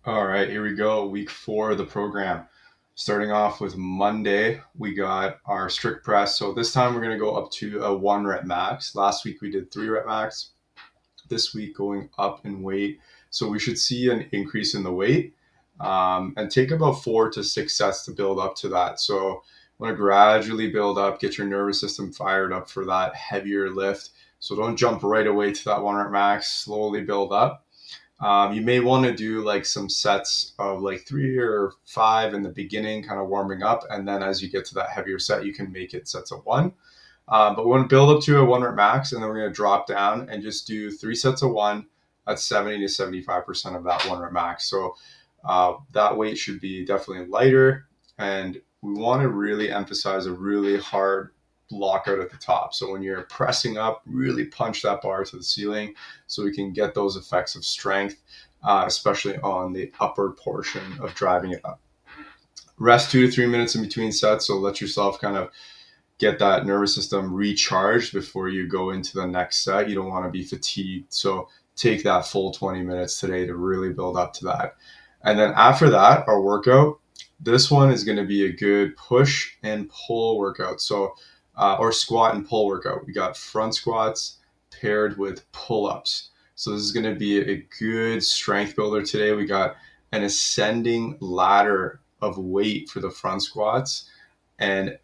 All right, here we go. Week 4 of the program. Starting off with Monday, we got our strict press. So this time we're going to go up to a 1 rep max. Last week we did 3 rep max. This week going up in weight. So we should see an increase in the weight and take about 4 to 6 sets to build up to that. So want to gradually build up, get your nervous system fired up for that heavier lift. So don't jump right away to that 1 rep max. Slowly build up. You may want to do like some sets of like 3 or 5 in the beginning, kind of warming up. And then as you get to that heavier set, you can make it sets of 1. But we're going to build up to a 1 rep max, and then we're going to drop down and just do 3 sets of 1 at 70 to 75% of that 1 rep max. So that weight should be definitely lighter. And we want to really emphasize a really hard lockout at the top. So when you're pressing up, really punch that bar to the ceiling so we can get those effects of strength, especially on the upper portion of driving it up. Rest 2 to 3 minutes in between sets. So let yourself kind of get that nervous system recharged before you go into the next set. You don't want to be fatigued. So take that full 20 minutes today to really build up to that. And then after that, our workout, this one is going to be a good push and pull workout. So, or squat and pull workout. We got front squats paired with pull-ups. So this is going to be a good strength builder today. We got an ascending ladder of weight for the front squats and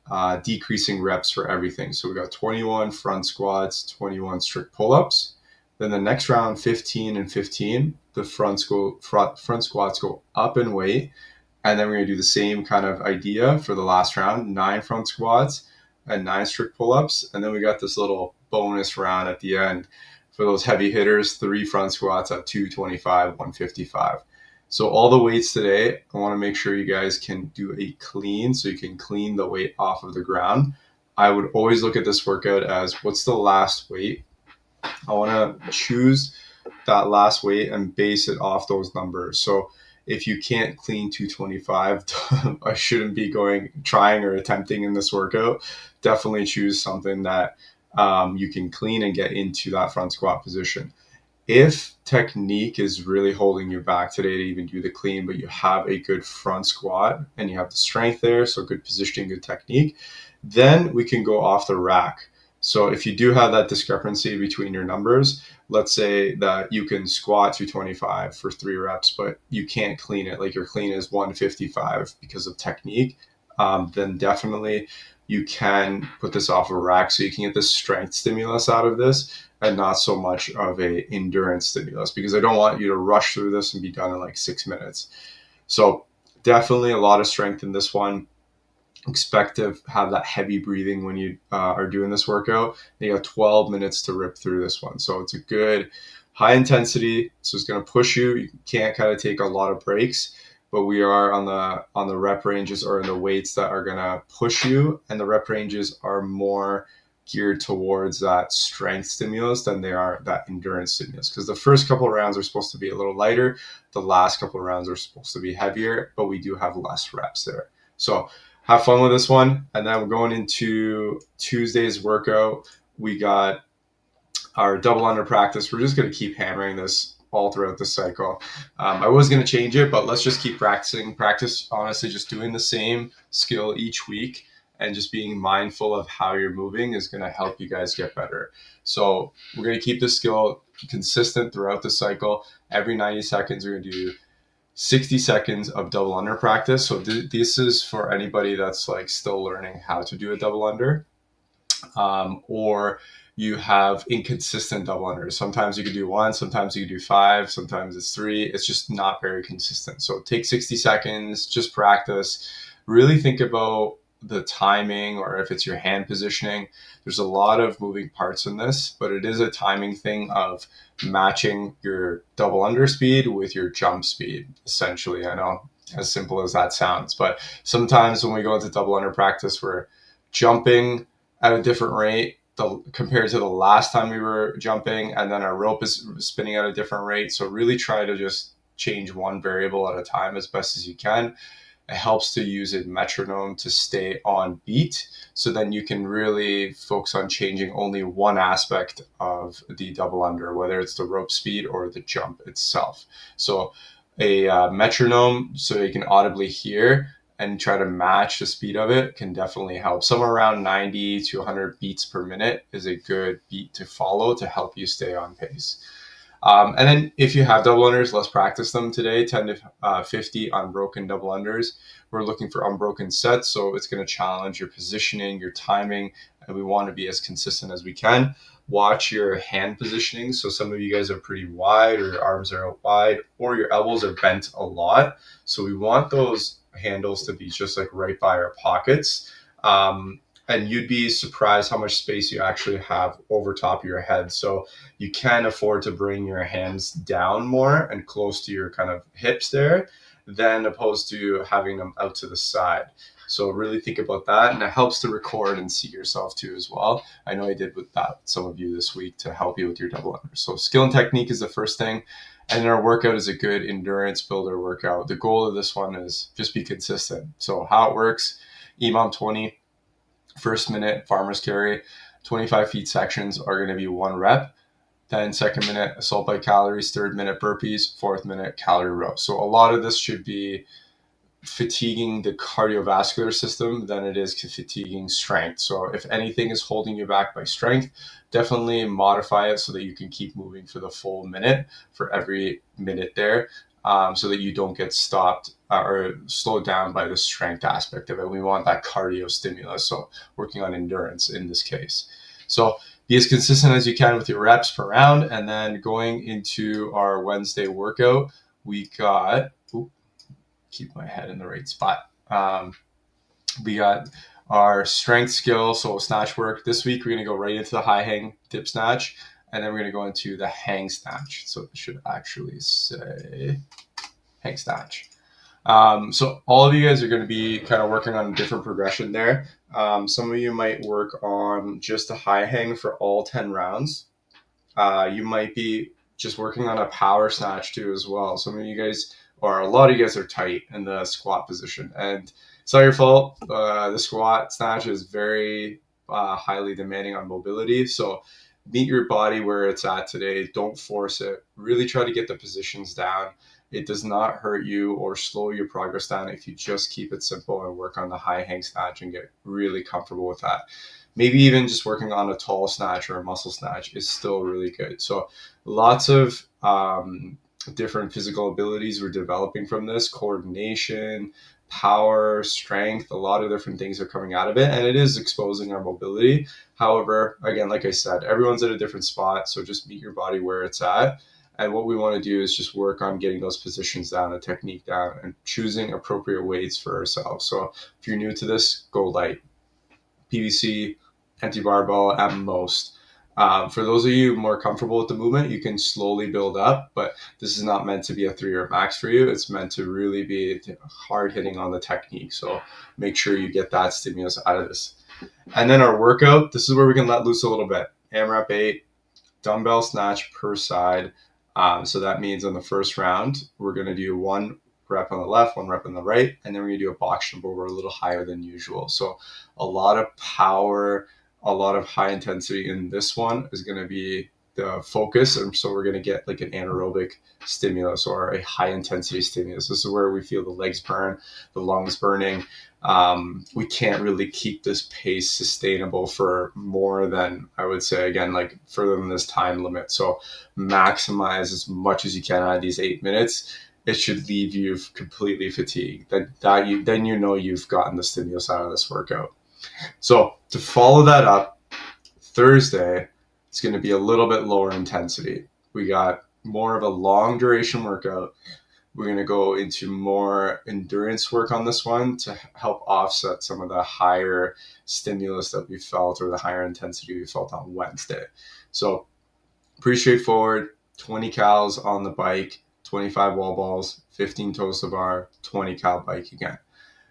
decreasing reps for everything. So we got 21 front squats, 21 strict pull-ups. Then the next round, 15 and 15, the front squats go up in weight. And then we're going to do the same kind of idea for the last round, 9 front squats and 9 strict pull-ups. And then we got this little bonus round at the end for those heavy hitters, 3 front squats at 225, 155. So all the weights today, I want to make sure you guys can do a clean so you can clean the weight off of the ground. I would always look at this workout as what's the last weight. I want to choose that last weight and base it off those numbers. So if you can't clean 225, I shouldn't be trying or attempting in this workout. Definitely choose something that you can clean and get into that front squat position. If technique is really holding you back today to even do the clean, but you have a good front squat and you have the strength there, so good positioning, good technique, then we can go off the rack. So if you do have that discrepancy between your numbers, let's say that you can squat 225 for 3 reps, but you can't clean it, like your clean is 155 because of technique, then definitely you can put this off a rack so you can get the strength stimulus out of this and not so much of a endurance stimulus, because I don't want you to rush through this and be done in like 6 minutes. So definitely a lot of strength in this one. Expect to have that heavy breathing when you are doing this workout. You got 12 minutes to rip through this one. So it's a good high intensity. So it's going to push you. You can't kind of take a lot of breaks, but we are on the rep ranges or in the weights that are going to push you, and the rep ranges are more geared towards that strength stimulus than they are that endurance stimulus, because the first couple of rounds are supposed to be a little lighter, the last couple of rounds are supposed to be heavier, but we do have less reps there. So have fun with this one. And then we're going into Tuesday's workout. We got our double under practice. We're just going to keep hammering this all throughout the cycle. I was going to change it, but let's just keep practicing. Practice, honestly, just doing the same skill each week and just being mindful of how you're moving is going to help you guys get better. So we're going to keep this skill consistent throughout the cycle. Every 90 seconds, we're going to do 60 seconds of double under practice. So this is for anybody that's like still learning how to do a double under, or you have inconsistent double unders. Sometimes you can do 1, sometimes you can do 5, sometimes it's 3. It's just not very consistent. So take 60 seconds, just practice. Really think about the timing, or if it's your hand positioning. There's a lot of moving parts in this, but it is a timing thing of matching your double under speed with your jump speed, essentially. I know, as simple as that sounds, but sometimes when we go into double under practice, we're jumping at a different rate compared to the last time we were jumping, and then our rope is spinning at a different rate. So really try to just change one variable at a time as best as you can. It helps to use a metronome to stay on beat, so then you can really focus on changing only one aspect of the double under, whether it's the rope speed or the jump itself. So a metronome so you can audibly hear and try to match the speed of it can definitely help. Somewhere around 90 to 100 beats per minute is a good beat to follow to help you stay on pace. And then if you have double unders, let's practice them today. 10 to 50 unbroken double unders. We're looking for unbroken sets, so it's going to challenge your positioning, your timing, and we want to be as consistent as we can. Watch your hand positioning. So some of you guys are pretty wide, or your arms are out wide, or your elbows are bent a lot. So we want those handles to be just like right by our pockets. And you'd be surprised how much space you actually have over top of your head. So you can afford to bring your hands down more and close to your kind of hips there than opposed to having them out to the side. So really think about that, and it helps to record and see yourself too as well. I know I did with that some of you this week to help you with your double unders. So skill and technique is the first thing, and then our workout is a good endurance builder workout. The goal of this one is just be consistent. So how it works: EMOM 20, first minute farmer's carry, 25 feet sections are going to be 1 rep. Then second minute assault by calories, third minute burpees, fourth minute calorie row. So a lot of this should be fatiguing the cardiovascular system than it is fatiguing strength. So if anything is holding you back by strength, definitely modify it so that you can keep moving for the full minute for every minute there, so that you don't get stopped or slowed down by the strength aspect of it. We want that cardio stimulus, so working on endurance in this case. So be as consistent as you can with your reps per round. And then going into our Wednesday workout, we got, keep my head in the right spot. We got our strength skill, so snatch work. This week, we're going to go right into the high hang dip snatch, and then we're going to go into the hang snatch. So it should actually say hang snatch. So all of you guys are going to be kind of working on a different progression there. Some of you might work on just a high hang for all 10 rounds. You might be just working on a power snatch too as well. Some of you guys, or a lot of you guys, are tight in the squat position, and it's not your fault. The squat snatch is very highly demanding on mobility. So meet your body where it's at today. Don't force it. Really try to get the positions down. It does not hurt you or slow your progress down if you just keep it simple and work on the high hang snatch and get really comfortable with that. Maybe even just working on a tall snatch or a muscle snatch is still really good. So lots of different physical abilities we're developing from this: coordination, power, strength. A lot of different things are coming out of it, and it is exposing our mobility. However, again, like I said, everyone's at a different spot, so just meet your body where it's at. And what we want to do is just work on getting those positions down, the technique down, and choosing appropriate weights for ourselves. So if you're new to this, go light. PVC, empty barbell at most. For those of you more comfortable with the movement, you can slowly build up, but this is not meant to be a 3-rep max for you. It's meant to really be hard hitting on the technique. So make sure you get that stimulus out of this. And then our workout, this is where we can let loose a little bit. AMRAP 8, dumbbell snatch per side. So that means on the first round, we're going to do 1 rep on the left, 1 rep on the right, and then we're going to do a box jump over a little higher than usual. So a lot of power, a lot of high intensity in this one is going to be the focus. And so we're going to get like an anaerobic stimulus or a high intensity stimulus. This is where we feel the legs burn, the lungs burning. We can't really keep this pace sustainable for more than, I would say, again, like further than this time limit. So maximize as much as you can out of these 8 minutes. It should leave you completely fatigued. Then you know you've gotten the stimulus out of this workout. So to follow that up, Thursday, it's going to be a little bit lower intensity. We got more of a long duration workout. We're going to go into more endurance work on this one to help offset some of the higher stimulus that we felt, or the higher intensity we felt on Wednesday. So pretty straightforward: 20 cals on the bike, 25 wall balls, 15 toes to bar, 20 cal bike again.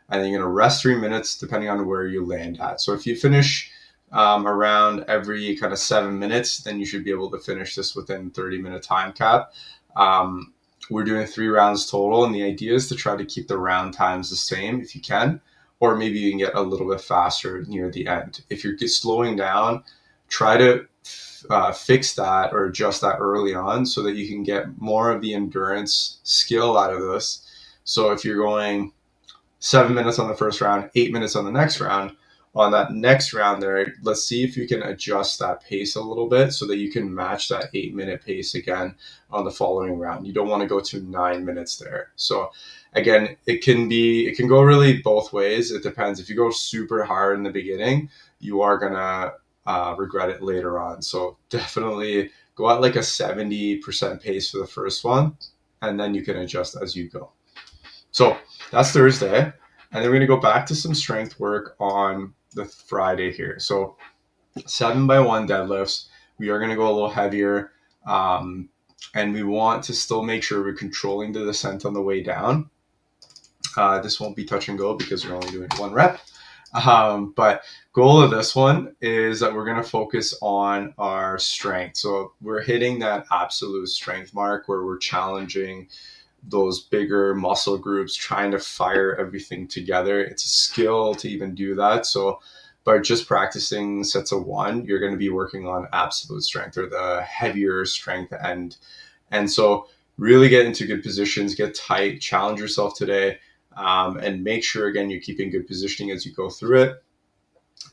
And then you're going to rest 3 minutes depending on where you land at. So if you finish around every kind of 7 minutes, then you should be able to finish this within 30-minute time cap. We're doing 3 rounds total, and the idea is to try to keep the round times the same if you can, or maybe you can get a little bit faster near the end. If you're slowing down, try to fix that or adjust that early on so that you can get more of the endurance skill out of this. So if you're going 7 minutes on the first round, 8 minutes on the next round, on that next round there, let's see if you can adjust that pace a little bit so that you can match that 8 minute pace again on the following round. You don't want to go to 9 minutes there. So again, it can go really both ways. It depends. If you go super hard in the beginning, you are gonna regret it later on. So definitely go at like a 70% pace for the first one, and then you can adjust as you go. So that's Thursday. And then we're going to go back to some strength work on the Friday here. So 7x1 deadlifts. We are going to go a little heavier. And we want to still make sure we're controlling the descent on the way down. This won't be touch and go because we're only doing one rep. But goal of this one is that we're going to focus on our strength. So we're hitting that absolute strength mark where we're challenging those bigger muscle groups, trying to fire everything together. It's a skill to even do that. So by just practicing sets of one, you're going to be working on absolute strength or the heavier strength end. And so really get into good positions, get tight, challenge yourself today, and make sure, again, you're keeping good positioning as you go through it.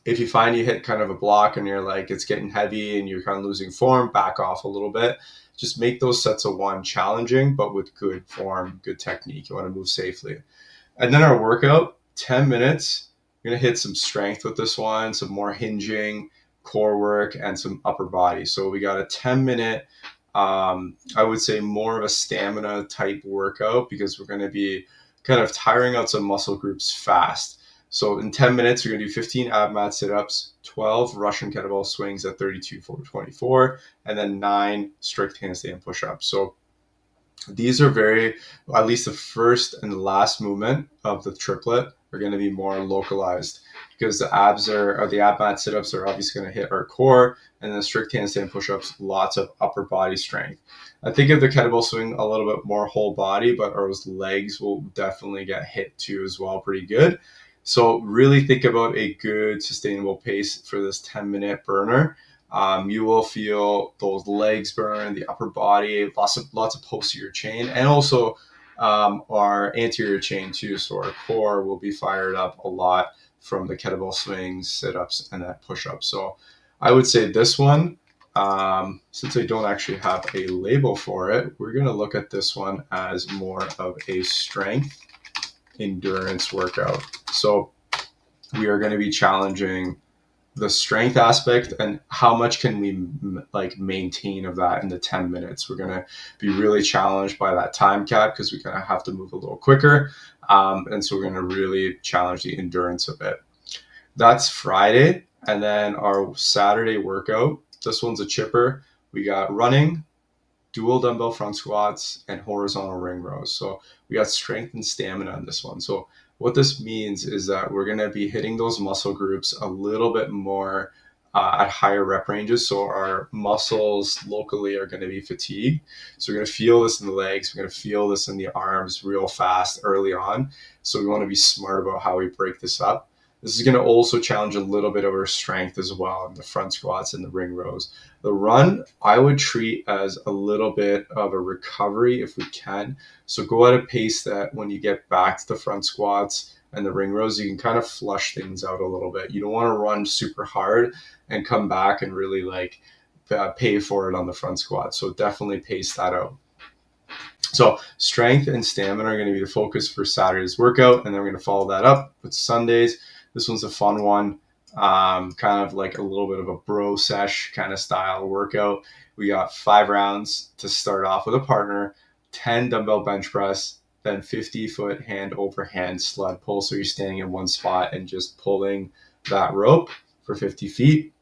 If you find you hit kind of a block and you're like, it's getting heavy and you're kind of losing form, back off a little bit. Just make those sets of one challenging, but with good form, good technique. You want to move safely. And then our workout, 10 minutes. You're going to hit some strength with this one, some more hinging, core work, and some upper body. So we got a 10-minute, I would say more of a stamina type workout because we're going to be kind of tiring out some muscle groups fast. So in 10 minutes, you're going to do 15 ab mat sit-ups, 12 Russian kettlebell swings at 32 for 24, and then 9 strict handstand push-ups. So these are at least the first and the last movement of the triplet are going to be more localized because the ab mat sit-ups are obviously going to hit our core, and the strict handstand push-ups, lots of upper body strength. I think of the kettlebell swing a little bit more whole body, but our legs will definitely get hit too as well, pretty good. So really think about a good sustainable pace for this 10-minute burner. You will feel those legs burn, the upper body, lots of posterior chain, and also our anterior chain too. So our core will be fired up a lot from the kettlebell swings, sit-ups, and that push-up. So I would say this one, since I don't actually have a label for it, we're going to look at this one as more of a strength endurance workout. So we are going to be challenging the strength aspect and how much can we maintain of that in the 10 minutes. We're going to be really challenged by that time cap because we kind of have to move a little quicker. And so we're going to really challenge the endurance a bit. That's Friday. And then our Saturday workout, this one's a chipper. We got running, dual dumbbell front squats, and horizontal ring rows. So we got strength and stamina on this one. So what this means is that we're going to be hitting those muscle groups a little bit more at higher rep ranges. So our muscles locally are going to be fatigued. So we're going to feel this in the legs. We're going to feel this in the arms real fast early on. So we want to be smart about how we break this up. This is going to also challenge a little bit of our strength as well in the front squats and the ring rows. The run, I would treat as a little bit of a recovery if we can. So go at a pace that when you get back to the front squats and the ring rows, you can kind of flush things out a little bit. You don't want to run super hard and come back and really pay for it on the front squat. So definitely pace that out. So strength and stamina are going to be the focus for Saturday's workout, and then we're going to follow that up with Sundays. This one's a fun one, kind of like a little bit of a bro sesh kind of style workout. We got 5 rounds to start off with a partner, 10 dumbbell bench press, then 50-foot hand over hand sled pull. So you're standing in one spot and just pulling that rope for 50 feet.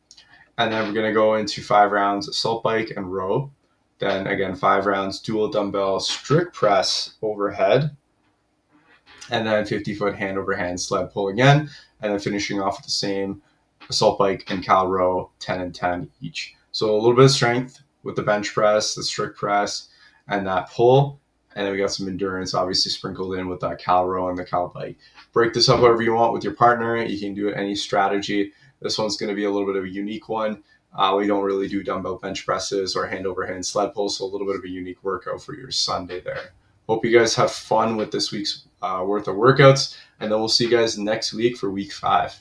And then we're going to go into 5 rounds assault bike and row. Then again, 5 rounds dual dumbbell strict press overhead. And then 50-foot hand over hand sled pull again. And then finishing off with the same assault bike and cal row, 10 and 10 each. So a little bit of strength with the bench press, the strict press, and that pull. And then we got some endurance obviously sprinkled in with that cal row and the cal bike. Break this up however you want with your partner. You can do it any strategy. This one's going to be a little bit of a unique one. We don't really do dumbbell bench presses or hand over hand sled pulls, so a little bit of a unique workout for your Sunday there. Hope you guys have fun with this week's worth of workouts, and then we'll see you guys next week for week 5.